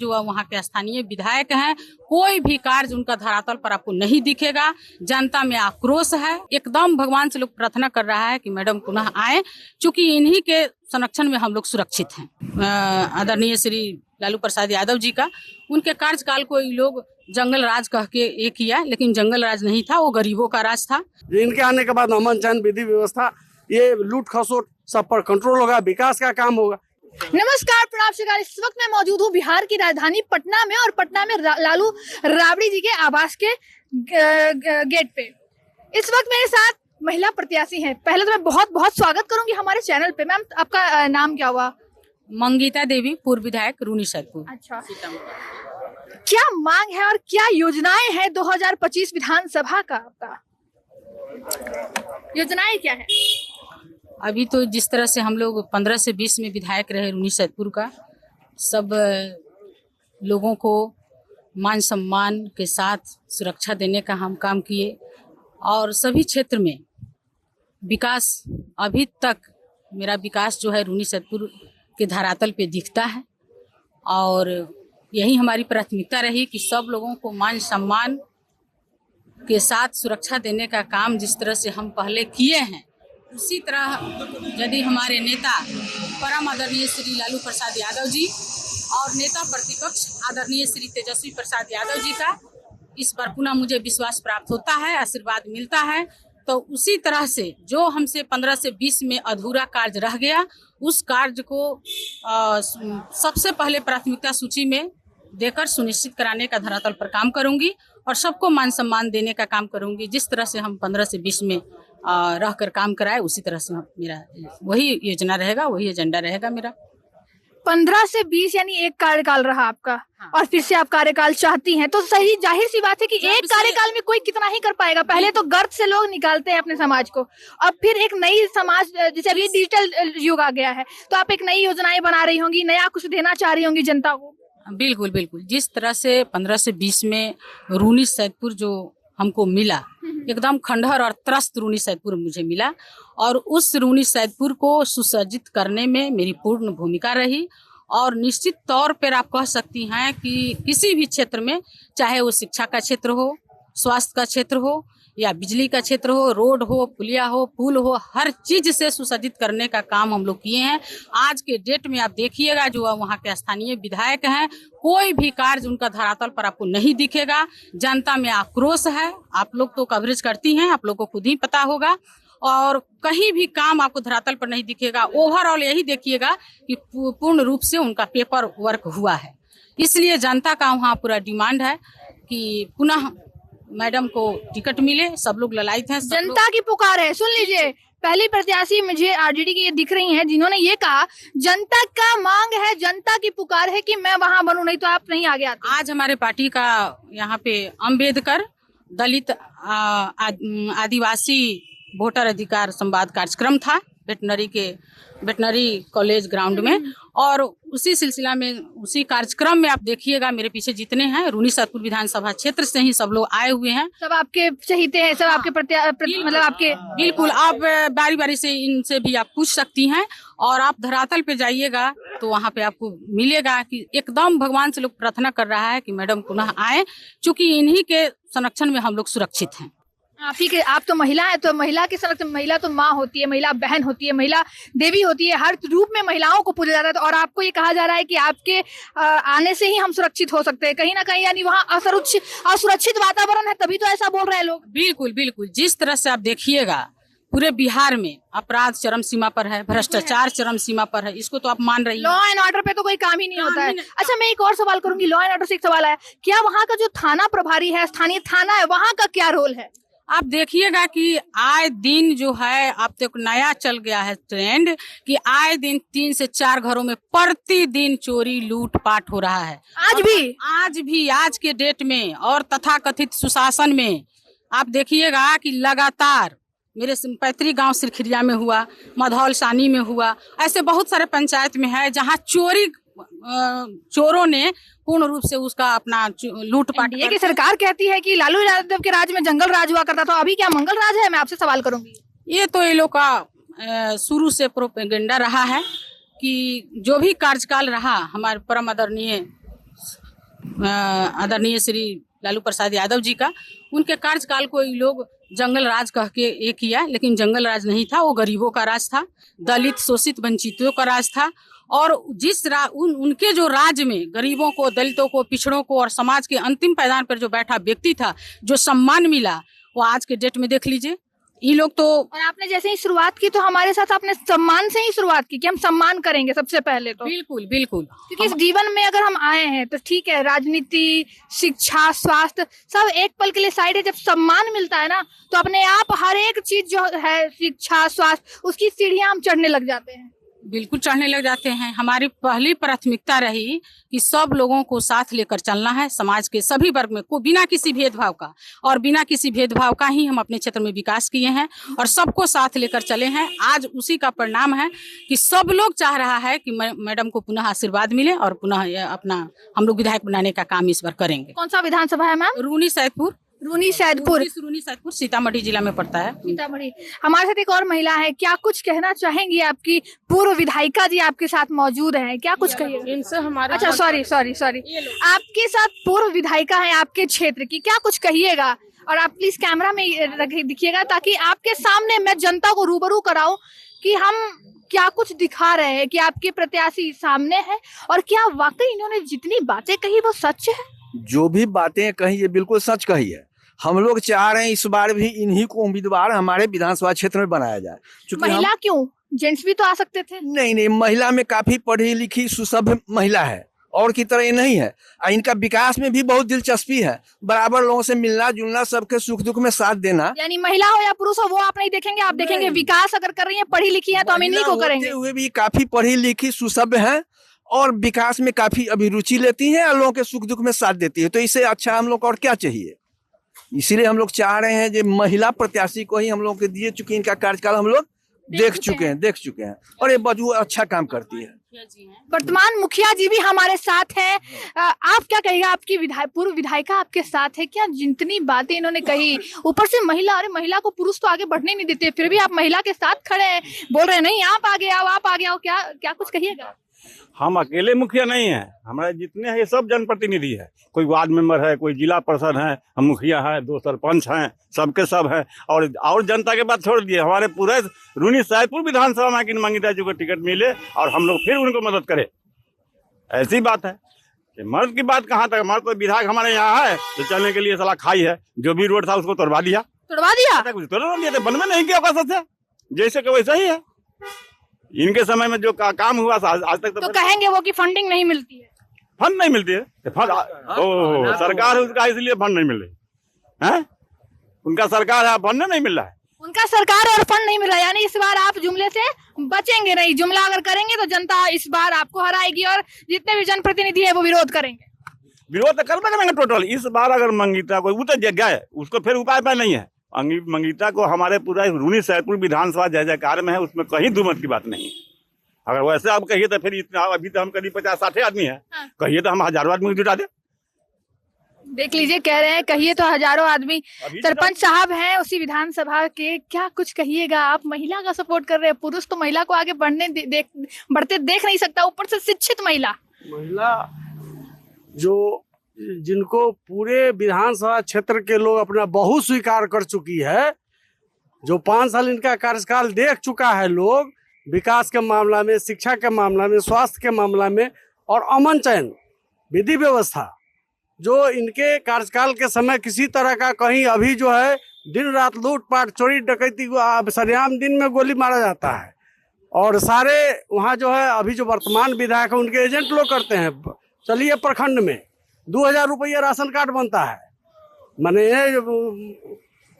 जो वहाँ के स्थानीय विधायक हैं, कोई भी कार्य उनका धरातल पर आपको नहीं दिखेगा। जनता में आक्रोश है। एकदम भगवान से लोग प्रार्थना कर रहा है कि मैडम पुनः आए, क्योंकि इन्हीं के संरक्षण में हम लोग सुरक्षित हैं। आदरणीय श्री लालू प्रसाद यादव जी का, उनके कार्यकाल को ये लोग जंगल राज कह के ये किया, लेकिन जंगल राज नहीं था, वो गरीबों का राज था। इनके आने के बाद अमन चैन, विधि व्यवस्था, ये लूट खसोट सब पर कंट्रोल होगा, विकास का काम होगा। नमस्कार, प्रणाम शिकार। इस वक्त मैं मौजूद हूँ बिहार की राजधानी पटना में, और पटना में लालू राबड़ी जी के आवास के गेट पे इस वक्त मेरे साथ महिला प्रत्याशी हैं। पहले तो मैं बहुत बहुत स्वागत करूंगी हमारे चैनल पे। मैम, आपका नाम क्या हुआ? मंगीता देवी, पूर्व विधायक, रूनी सैदपुर। अच्छा, क्या मांग है और क्या योजनाएं हैं 2025 विधानसभा का? आपका योजनाएं क्या है? अभी तो जिस तरह से हम लोग 15 से 20 में विधायक रहे रूनी सैदपुर का, सब लोगों को मान सम्मान के साथ सुरक्षा देने का हम काम किए, और सभी क्षेत्र में विकास, अभी तक मेरा विकास जो है रूनी सैदपुर के धरातल पे दिखता है। और यही हमारी प्राथमिकता रही कि सब लोगों को मान सम्मान के साथ सुरक्षा देने का काम जिस तरह से हम पहले किए हैं, उसी तरह यदि हमारे नेता परम आदरणीय श्री लालू प्रसाद यादव जी और नेता प्रतिपक्ष आदरणीय श्री तेजस्वी प्रसाद यादव जी का इस पर पुनः मुझे विश्वास प्राप्त होता है, आशीर्वाद मिलता है, तो उसी तरह से जो हमसे 15 से 20 में अधूरा कार्य रह गया, उस कार्य को सबसे पहले प्राथमिकता सूची में देकर सुनिश्चित कराने का धरातल पर काम करूंगी, और सबको मान सम्मान देने का काम करूंगी। जिस तरह से हम 15 से 20 में रहकर काम कराए, उसी तरह से मेरा वही योजना रहेगा, वही एजेंडा रहेगा मेरा। 15 से 20 यानी एक कार्यकाल रहा आपका। हाँ। और फिर से आप कार्यकाल चाहती हैं, तो सही जाहिर सी बात है कि एक कार्यकाल में कोई कितना ही कर पाएगा। पहले तो गर्त से लोग निकालते हैं अपने समाज को, अब फिर एक नई समाज, जैसे अभी डिजिटल युग आ गया है, तो आप एक नई योजनाएं बना रही होंगी, नया कुछ देना चाह रही होंगी जनता को। बिल्कुल बिल्कुल। जिस तरह से 15 से 20 में रूनी सैदपुर जो हमको मिला, एकदम खंडहर और त्रस्त रूनी सैदपुर मुझे मिला, और उस रूनी सैदपुर को सुसज्जित करने में मेरी पूर्ण भूमिका रही। और निश्चित तौर पर आप कह सकती हैं कि किसी भी क्षेत्र में, चाहे वो शिक्षा का क्षेत्र हो, स्वास्थ्य का क्षेत्र हो, या बिजली का क्षेत्र हो, रोड हो, पुलिया हो, पुल हो, हर चीज से सुसज्जित करने का काम हम लोग किए हैं। आज के डेट में आप देखिएगा, जो वहाँ के स्थानीय विधायक हैं, कोई भी कार्य उनका धरातल पर आपको नहीं दिखेगा। जनता में आक्रोश है। आप लोग तो कवरेज करती हैं, आप लोग को खुद ही पता होगा, और कहीं भी काम आपको धरातल पर नहीं दिखेगा। ओवरऑल यही देखिएगा कि पूर्ण रूप से उनका पेपर वर्क हुआ है। इसलिए जनता का वहाँ पूरा डिमांड है कि पुनः मैडम को टिकट मिले। सब लोग ललायित हैं। जनता की पुकार है, सुन लीजिए। पहली प्रत्याशी मुझे आरजेडी की ये दिख रही हैं, जिन्होंने ये कहा जनता का मांग है, जनता की पुकार है कि मैं वहां बनूं, नहीं तो आप नहीं आगे आते। आज हमारे पार्टी का यहाँ पे अम्बेडकर दलित आदिवासी वोटर अधिकार संवाद कार्यक्रम था वेटनरी कॉलेज ग्राउंड में, और उसी सिलसिला में, उसी कार्यक्रम में आप देखिएगा मेरे पीछे जितने हैं रूनी सैदपुर विधानसभा क्षेत्र से ही सब लोग आए हुए हैं। सब आपके चहीते हैं, सब आपके मतलब आपके। बिल्कुल, आप बारी बारी से इनसे भी आप पूछ सकती हैं, और आप धरातल पे जाइएगा तो वहाँ पे आपको मिलेगा कि एकदम भगवान से लोग प्रार्थना कर रहा है कि मैडम पुनः आए, क्योंकि इन्हीं के संरक्षण में हम लोग सुरक्षित हैं। आप तो महिला है, तो महिला के संरक्षण, महिला तो माँ होती है, महिला बहन होती है, महिला देवी होती है, हर रूप में महिलाओं को पूजा जाता है। और आपको ये कहा जा रहा है कि आपके आने से ही हम सुरक्षित हो सकते हैं कहीं ना कहीं, यानी वहाँ असुरक्षित वातावरण है, तभी तो ऐसा बोल रहे हैं लोग। बिल्कुल बिल्कुल। जिस तरह से आप देखिएगा पूरे बिहार में अपराध चरम सीमा पर है, भ्रष्टाचार चरम सीमा पर है, इसको तो आप मान रही हैं। लॉ एंड ऑर्डर पे तो कोई काम ही नहीं होता है। अच्छा, मैं एक और सवाल करूंगी। लॉ एंड ऑर्डर से एक सवाल है, क्या वहाँ का जो थाना प्रभारी है, स्थानीय थाना है, वहाँ का क्या रोल है? आप देखिएगा कि आए दिन जो है, अब तो एक नया चल गया है ट्रेंड कि आए दिन 3 से 4 घरों में प्रतिदिन चोरी लूटपाट हो रहा है। आज भी आज के डेट में और तथाकथित सुशासन में आप देखिएगा कि लगातार मेरे पैतृक गांव सिरखिरिया में हुआ, मधौल सानी में हुआ, ऐसे बहुत सारे पंचायत में है जहां चोरों ने पूर्ण रूप से उसका अपना लूटपाट। ये की सरकार कहती है कि लालू यादव के राज में जंगल राज हुआ करता था, अभी क्या मंगल राज है? मैं आपसे सवाल करूंगी। ये तो ये लोग का शुरू से प्रोपेगेंडा रहा है कि जो भी कार्यकाल रहा हमारे परम आदरणीय आदरणीय श्री लालू प्रसाद यादव जी का। उनके कार्यकाल को ये लोग जंगल राज कह के ये किया, लेकिन जंगल राज नहीं था, वो गरीबों का राज था, दलित शोषित वंचितों का राज था। और जिस उनके जो राज में गरीबों को, दलितों को, पिछड़ों को और समाज के अंतिम पायदान पर जो बैठा व्यक्ति था, जो सम्मान मिला, वो आज के डेट में देख लीजिए। ये लोग तो, और आपने जैसे ही शुरुआत की तो हमारे साथ आपने सम्मान से ही शुरुआत की कि हम सम्मान करेंगे सबसे पहले तो। बिल्कुल बिल्कुल, क्योंकि इस जीवन में अगर हम आए हैं तो ठीक है, राजनीति, शिक्षा, स्वास्थ्य सब एक पल के लिए साइड है। जब सम्मान मिलता है ना तो अपने आप हर एक चीज जो है, शिक्षा, स्वास्थ्य, उसकी सीढ़ियां हम चढ़ने लग जाते हैं। बिल्कुल चढ़ने लग जाते हैं। हमारी पहली प्राथमिकता रही कि सब लोगों को साथ लेकर चलना है, समाज के सभी वर्ग में को बिना किसी भेदभाव का, और बिना किसी भेदभाव का ही हम अपने क्षेत्र में विकास किए हैं और सबको साथ लेकर चले हैं। आज उसी का परिणाम है कि सब लोग चाह रहा है कि मैडम को पुनः आशीर्वाद मिले और पुनः अपना हम लोग विधायक बनाने का काम इस बार करेंगे। कौन सा विधानसभा है मैम? रूनी सैदपुर सीतामढ़ी जिला में पड़ता है। सीतामढ़ी। हमारे साथ एक और महिला है, क्या कुछ कहना चाहेंगी? आपकी पूर्व विधायिका जी आपके साथ मौजूद है, क्या कुछ कहिएगा? इनसे हमारे, अच्छा सॉरी, आपके साथ पूर्व विधायिका है आपके क्षेत्र की, क्या कुछ कहिएगा? और आप प्लीज कैमरा में दिखिएगा ताकि आपके सामने मैं जनता को रूबरू कराऊं कि हम क्या कुछ दिखा रहे हैं, कि आपके प्रत्याशी सामने है और क्या वाकई इन्होंने जितनी बातें कही वो सच है। जो भी बातें कही है बिल्कुल सच कही है। हम लोग चाह रहे हैं इस बार भी इन्हीं को उम्मीदवार हमारे विधानसभा क्षेत्र में बनाया जाए। महिला क्यों? जेंट्स भी तो आ सकते थे। नहीं, महिला में काफी पढ़ी लिखी सुसभ्य महिला है, और की तरह ये नहीं है। इनका विकास में भी बहुत दिलचस्पी है, बराबर लोगों से मिलना जुलना, सबके सुख दुख में साथ देना। यानी महिला हो या पुरुष हो वो आप नहीं देखेंगे, आप देखेंगे विकास अगर कर रही है, पढ़ी लिखी है तो हम इन्हीं को करेंगे। हुए भी काफी पढ़ी लिखी सुसभ्य है और विकास में काफी अभिरुचि लेती हैं और लोगों के सुख दुख में साथ देती है, तो इससे अच्छा हम लोग और क्या चाहिए। इसीलिए हम लोग चाह रहे हैं जो महिला प्रत्याशी को ही हम लोग के दिए चुके, इनका कार्यकाल हम लोग देख चुके हैं और ये बजू अच्छा काम करती है। वर्तमान मुखिया जी भी हमारे साथ हैं। आप क्या कहिएगा? आपकी पूर्व विधायिका आपके साथ है, क्या जितनी बातें इन्होंने कही, ऊपर से महिला, अरे महिला को पुरुष तो आगे बढ़ने नहीं देते, फिर भी आप महिला के साथ खड़े हैं, बोल रहे हैं नहीं आप आगे आओ, आप आगे आओ, क्या कुछ कहिएगा? हम अकेले मुखिया नहीं है, हमारे जितने हैं ये सब जनप्रतिनिधि है। कोई वार्ड मेंबर है, कोई जिला परिषद है, हम मुखिया है, 2 सरपंच हैं, सबके सब है। और जनता के बात छोड़ दिए, हमारे पूरे रूनी सैदपुर विधानसभा में किन मंगिता जी को टिकट मिले और हम लोग फिर उनको मदद करें, ऐसी बात है। मर्द की बात कहाँ तक, मर्द तो विधायक हमारे यहाँ है तो चलने के लिए सलाह खाई है, जो भी रोड था उसको तोड़वा दिया, कुछ तोड़वा दिया, बंद में नहीं किया औकात से, जैसे कि वैसा ही है। इनके समय में जो काम हुआ आज तक तो कहेंगे वो कि फंडिंग नहीं मिलती है, फंड नहीं मिलती है, फंड सरकार है उसका, इसलिए फंड नहीं मिल रही है। उनका सरकार है, फंड नहीं मिल रहा है, उनका सरकार और फंड नहीं मिल रहा। यानी इस बार आप जुमले से बचेंगे नहीं, जुमला अगर करेंगे तो जनता इस बार आपको हराएगी और जितने भी जनप्रतिनिधि है वो विरोध करेंगे। विरोध तो करते करेंगे टोटल। इस बार अगर मंगिता को उतर जग गया है, उसको फिर उपाय नहीं है। मंगिता को हमारे पूरा रूनी सैदपुर विधानसभा जय जयकार में है, उसमें कहीं दुमत की बात नहीं है। अगर वैसे आप कहिए तो फिर इतना, अभी तो हम करीब 50-60 आदमी हैं, कहिए तो हम हजारों आदमी जुटा दे। देख लीजिए, कह रहे हैं कहिए तो हजारों आदमी। सरपंच साहब हैं उसी विधानसभा के, क्या कुछ कहिएगा? आप महिला का सपोर्ट कर रहे हैं, पुरुष तो महिला को आगे बढ़ते देख नहीं सकता, ऊपर से शिक्षित महिला जो जिनको पूरे विधानसभा क्षेत्र के लोग अपना बहु स्वीकार कर चुकी है, जो 5 साल इनका कार्यकाल देख चुका है लोग, विकास के मामला में, शिक्षा के मामला में, स्वास्थ्य के मामला में और अमन चैन विधि व्यवस्था, जो इनके कार्यकाल के समय किसी तरह का कहीं अभी जो है दिन रात लूटपाट चोरी डकैती को सरेआम दिन में गोली मारा जाता है और सारे वहाँ जो है अभी जो वर्तमान विधायक है उनके एजेंट लोग करते हैं। चलिए प्रखंड में 2000 रुपया राशन कार्ड बनता है, माने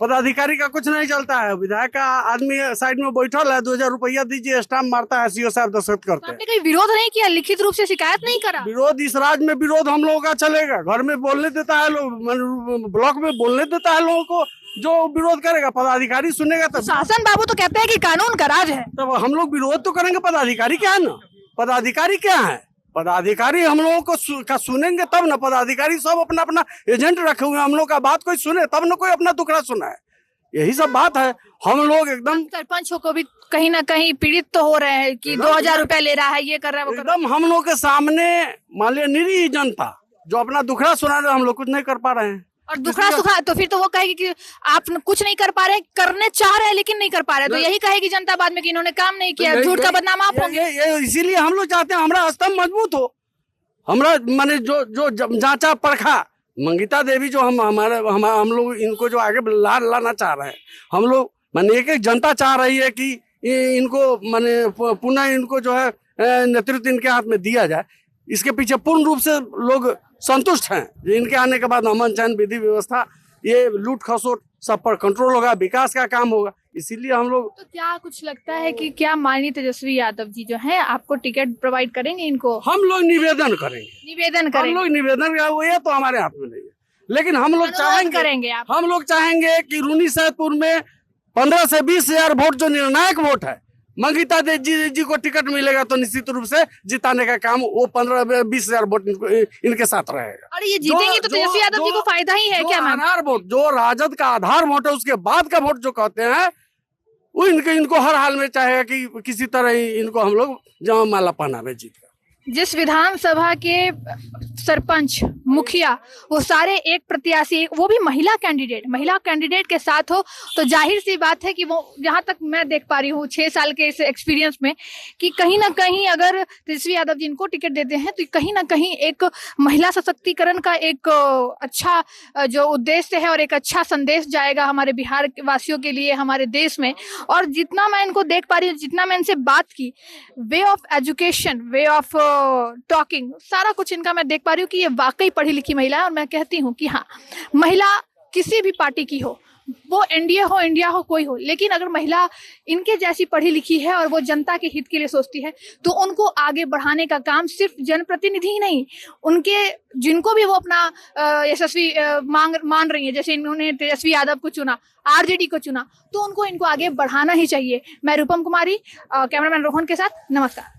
पदाधिकारी का कुछ नहीं चलता है, विधायक का आदमी साइड में बैठल है, 2000 रुपया दीजिए, स्टाम्प मारता है, सीओ साहब दस्तखत करते हैं। आपने कोई विरोध नहीं किया, लिखित रूप से शिकायत नहीं करा? विरोध इस राज्य में विरोध हम लोगों का चलेगा, घर में बोलने देता है लोग, ब्लॉक में बोलने देता है लोगों को, जो विरोध करेगा पदाधिकारी सुनेगा तब। शासन बाबू तो कहते हैं कि कानून का राज है, तब हम लोग विरोध तो करेंगे। पदाधिकारी क्या है ना, पदाधिकारी क्या है, पदाधिकारी हम लोगों को सुनेंगे तब ना। पदाधिकारी सब अपना अपना एजेंट रखे हुए हैं, हम लोग का बात कोई सुने तब ना कोई अपना दुखड़ा सुना है, यही सब बात है। हम लोग एकदम सरपंचों को भी कहीं ना कहीं पीड़ित तो हो रहे हैं कि 2000 रुपया ले रहा है, ये कर रहा है, वो कर रहा है। एकदम हम लोग के सामने मान लिया निरीह जनता जो अपना दुखड़ा सुना रहे हम लोग कुछ नहीं कर पा रहे हैं। और दुखड़ा सुखा तो फिर तो वो कहेगी कि आप कुछ नहीं कर पा रहे, करने चाह रहे हैं लेकिन नहीं कर पा रहे, तो यही कहेगी जनता बाद में कि इन्होंने काम नहीं किया, झूठ का बदनाम आप होंगे। इसीलिए हम लोग चाहते हैं हमारा स्तंभ मजबूत हो, हमरा माने जो जांचा परखा मंगिता देवी जो हम लोग इनको जो आगे लाना चाह रहे हैं, हम लोग माने एक जनता चाह रही है कि इनको माने पुनः इनको जो है नेतृत्व इनके हाथ में दिया जाए। इसके पीछे पूर्ण रूप से लोग संतुष्ट हैं। इनके आने के बाद अमन चैन विधि व्यवस्था ये लूट खसोट सब पर कंट्रोल होगा, विकास का काम होगा। इसीलिए हम लोग तो क्या कुछ लगता है कि क्या माननीय तेजस्वी यादव जी जो है आपको टिकट प्रोवाइड करेंगे इनको? हम लोग निवेदन करेंगे, हम लोग निवेदन ये तो हमारे हाथ में नहीं है, लेकिन हम लोग करेंगे हम लोग चाहेंगे कि रूनी सैदपुर में 15 से 20 हजार वोट जो निर्णायक वोट है, मंगिता देवी जी को टिकट मिलेगा तो निश्चित रूप से जिताने का काम वो 15-20 हजार वोट इनके साथ रहेगा। अरे ये जीतेंगे तो तेजस्वी यादव जी को फायदा ही है क्या? आधार वोट जो राजद का आधार वोट है उसके बाद का वोट जो कहते हैं वो इनको हर हाल में चाहेगा कि किसी तरह ही इनको हम लोग जयमाला पहनावे जीत कर। जिस विधानसभा के सरपंच मुखिया वो सारे एक प्रत्याशी, वो भी महिला कैंडिडेट के साथ हो, तो जाहिर सी बात है कि वो जहां तक मैं देख पा रही हूँ 6 साल के इस एक्सपीरियंस में कि कहीं ना कहीं अगर तेजस्वी यादव जी इनको टिकट देते हैं तो कहीं ना कहीं एक महिला सशक्तिकरण का एक अच्छा जो उद्देश्य है और एक अच्छा संदेश जाएगा हमारे बिहार वासियों के लिए, हमारे देश में। और जितना मैं इनको देख पा रही हूँ, जितना मैं इनसे बात की, way of education, way of talking, सारा कुछ इनका मैं देख पा रही हूँ कि ये वाकई पढ़ी लिखी महिला है। और मैं कहती हूँ कि हाँ, महिला किसी भी पार्टी की हो, वो एनडीए हो, इंडिया हो, कोई हो, लेकिन अगर महिला इनके जैसी पढ़ी लिखी है और वो जनता के हित के लिए सोचती है तो उनको आगे बढ़ाने का काम सिर्फ जनप्रतिनिधि ही नहीं, उनके जिनको भी वो अपना यशस्वी मान रही है, जैसे इन्होंने तेजस्वी यादव को चुना, आरजेडी को चुना, तो इनको आगे बढ़ाना ही चाहिए। मैं रूपम कुमारी, कैमरामैन रोहन के साथ, नमस्कार।